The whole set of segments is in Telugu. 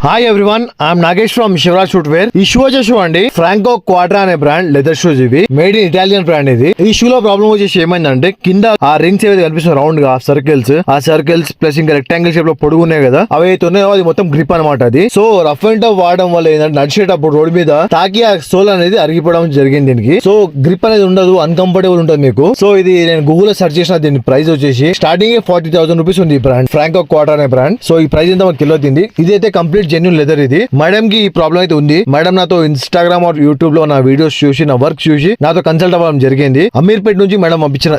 Hi everyone, I am Nagesh from Shivaraj footwear. ఈ షూ వచ్చేసి అండి ఫ్రాంకో క్వాడ్రా అనే బ్రాండ్ లెదర్ షూస్. ఇవి మేడ్ ఇన్ ఇటాలియన్ బ్రాండ్. ఇది ఈ షూ లో ప్రాబ్లం వచ్చేసి ఏమైందంటే కింద ఆ రింగ్స్ ఏవైతే కనిపిస్తుంది రౌండ్ గా సర్కిల్స్ ప్లస్ ఇంకా రెక్టాంగిల్ షేప్ లో పొడుగు ఉన్నాయి కదా, అవి అయితే ఉన్నాయో అది మొత్తం గ్రిప్ అనమాట. అది సో రఫ్ అండ్ టఫ్ వాడడం వల్ల ఏంటంటే నడిచేటప్పుడు రోడ్ మీద తాకి ఆ సోల్ అనేది అరిగిపోవడం జరిగింది. దీనికి సో గ్రిప్ అనేది ఉండదు, అన్కంఫర్టబుల్ ఉంటుంది మీకు. సో ఇది నేను గూగుల్ లో సెర్చ్ చేసిన దీని ప్రైస్ వచ్చేసి స్టార్టింగ్ 40,000 రూపీస్ ఉంది. ఈ బ్రాండ్ ఫ్రాంకో క్వాడ్రా అనే బ్రాండ్. సో ఈ ప్రైస్ ఎంత మనకు తెలియదు. ఇది అయితే కంప్లీట్ జెన్యూన్ లెదర్. ఇది మేడం కి ఈ ప్రాబ్లం అయితే ఉంది. మేడం నాతో ఇన్స్టాగ్రామ్ ఆర్ యూట్యూబ్ లో నా వీడియోస్ చూసి నా వర్క్ చూసి నాతో కన్సల్ట్ అవ్వడం జరిగింది. అమీర్పేట్ నుంచి మేడం పంపించిన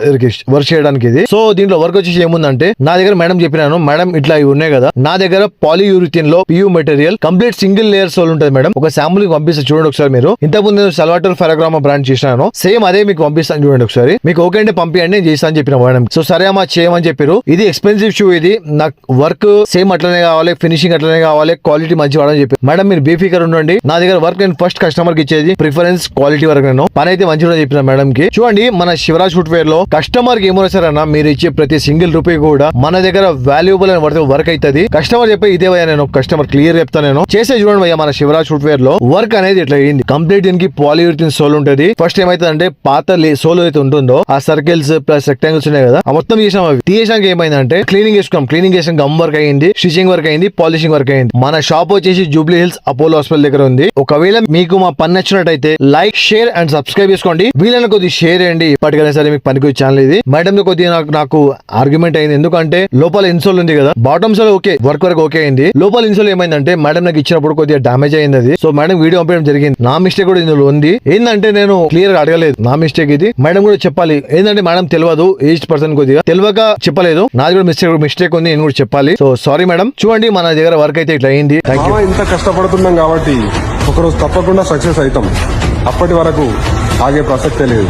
వర్క్ చేయడానికి. ఇది సో దీంట్లో వర్క్ వచ్చేసి ఏముందంటే నా దగ్గర మేడం చెప్పినాను, మేడం ఇట్లా ఇవి ఉన్నాయి కదా, నా దగ్గర పాలీయూరిథిన్ లో PU material complete single layer sole ఉంటుంది మేడం. ఒక శాంపుల్ పంపిస్తే చూడండి ఒకసారి. మీరు ఇంతకుముందు నేను సల్వాటర్ ఫెరాగ్రామా బ్రాండ్ చేసినాను, సేమ్ అదే మీకు పంపిస్తాను చూడండి ఒకసారి. మీకు ఓకే అంటే పంపియండి, నేను చేస్తాను చెప్పిన మేడం. సో సరే అమ్మా చేయమని చెప్పారు. ఇది ఎక్స్పెన్సివ్ షూ. ఇది నాకు వర్క్ సేమ్ అట్లనే కావాలి, ఫినిషింగ్ అట్లనే కావాలి, క్వాలిటీ మంచి వాడని చెప్పి మేడం మీరు బేఫికర్ ఉండండి. నా దగ్గర వర్క్ నేను ఫస్ట్ కస్టమర్ కి ఇచ్చేది ప్రిఫరెన్స్ క్వాలిటీ వరకు. నేను పని అయితే మంచిగా చెప్పిన మేడం కి. చూడండి మన శివరాజ్ ఫుట్వేర్ లో కస్టమర్ కి ఏమో సరన్నా మీరు ఇచ్చే ప్రతి సింగిల్ రూపీ కూడా మన దగ్గర వాల్యుబుల్ అని వర్క్ అవుతుంది. కస్టమర్ చెప్పే ఇదే భయ్యా, నేను కస్టమర్ క్లియర్ చెప్తాను. నేను చేసే చూడండి భయ్యా, మన శివరాజ్ ఫుట్వేర్ లో వర్క్ అనేది ఇట్లా అయింది. కంప్లీట్ దీనికి పాలీయూరిథిన్ సోల్ ఉంటుంది. ఫస్ట్ ఏమైతుందంటే పాత సోల్ అయితే ఉంటుందో ఆ సర్కిల్స్ ప్లస్ రెక్టాంగిల్స్ ఉన్నాయి కదా, ఆ మొత్తం చేసాం. అవి తీసాక ఏమైందంటే క్లీనింగ్ చేసుకున్నాం. క్లీనింగ్ చేసాం, గమ్ వర్క్ అయింది, స్టిచింగ్ వర్క్ అయింది, పాలిషింగ్ వర్క్ అయింది. మన షాప్ వచ్చేసి జూబ్లీ హిల్స్ అపోలో హాస్పిటల్ దగ్గర ఉంది. ఒకవేళ మీకు మా పని నచ్చినట్టయితే లైక్, షేర్ అండ్ సబ్స్క్రైబ్ చేసుకోండి. వీళ్ళని కొద్దిగా షేర్ చేయండి. ఇప్పటికైనా సరే మీకు పనికి ఛానల్ ఇది. మేడం కొద్దిగా నాకు ఆర్గ్యుమెంట్ అయింది. ఎందుకంటే లోపల ఇన్సోల్ ఉంది కదా, bottom sole okay, work okay అయింది. లోపల ఇన్సోల్ ఏమైందంటే మేడం నాకు ఇచ్చినప్పుడు కొద్దిగా డామేజ్ అయింది. అది సో మేడం వీడియో పంపించడం జరిగింది. నా మిస్టేక్ కూడా ఇందులో ఉంది. ఏంటంటే నేను క్లియర్ గా అడగలేదు, నా మిస్టేక్ ఇది. మేడం కూడా చెప్పాలి. ఏంటంటే మేడం తెలియదు, ఏజ్ పర్సన్ కొద్దిగా తెలియక చెప్పలేదు. నాది కూడా మిస్టేక్ ఉంది, నేను కూడా చెప్పాలి. So sorry madam. చూడండి మన దగ్గర వర్క్ అయితే ఇట్లా అయింది. ఇంత కష్టపడుతున్నాం కాబట్టి ఒకరోజు తప్పకుండా సక్సెస్ అవుతాం. అప్పటి వరకు ఆగే ప్రసక్తే లేదు.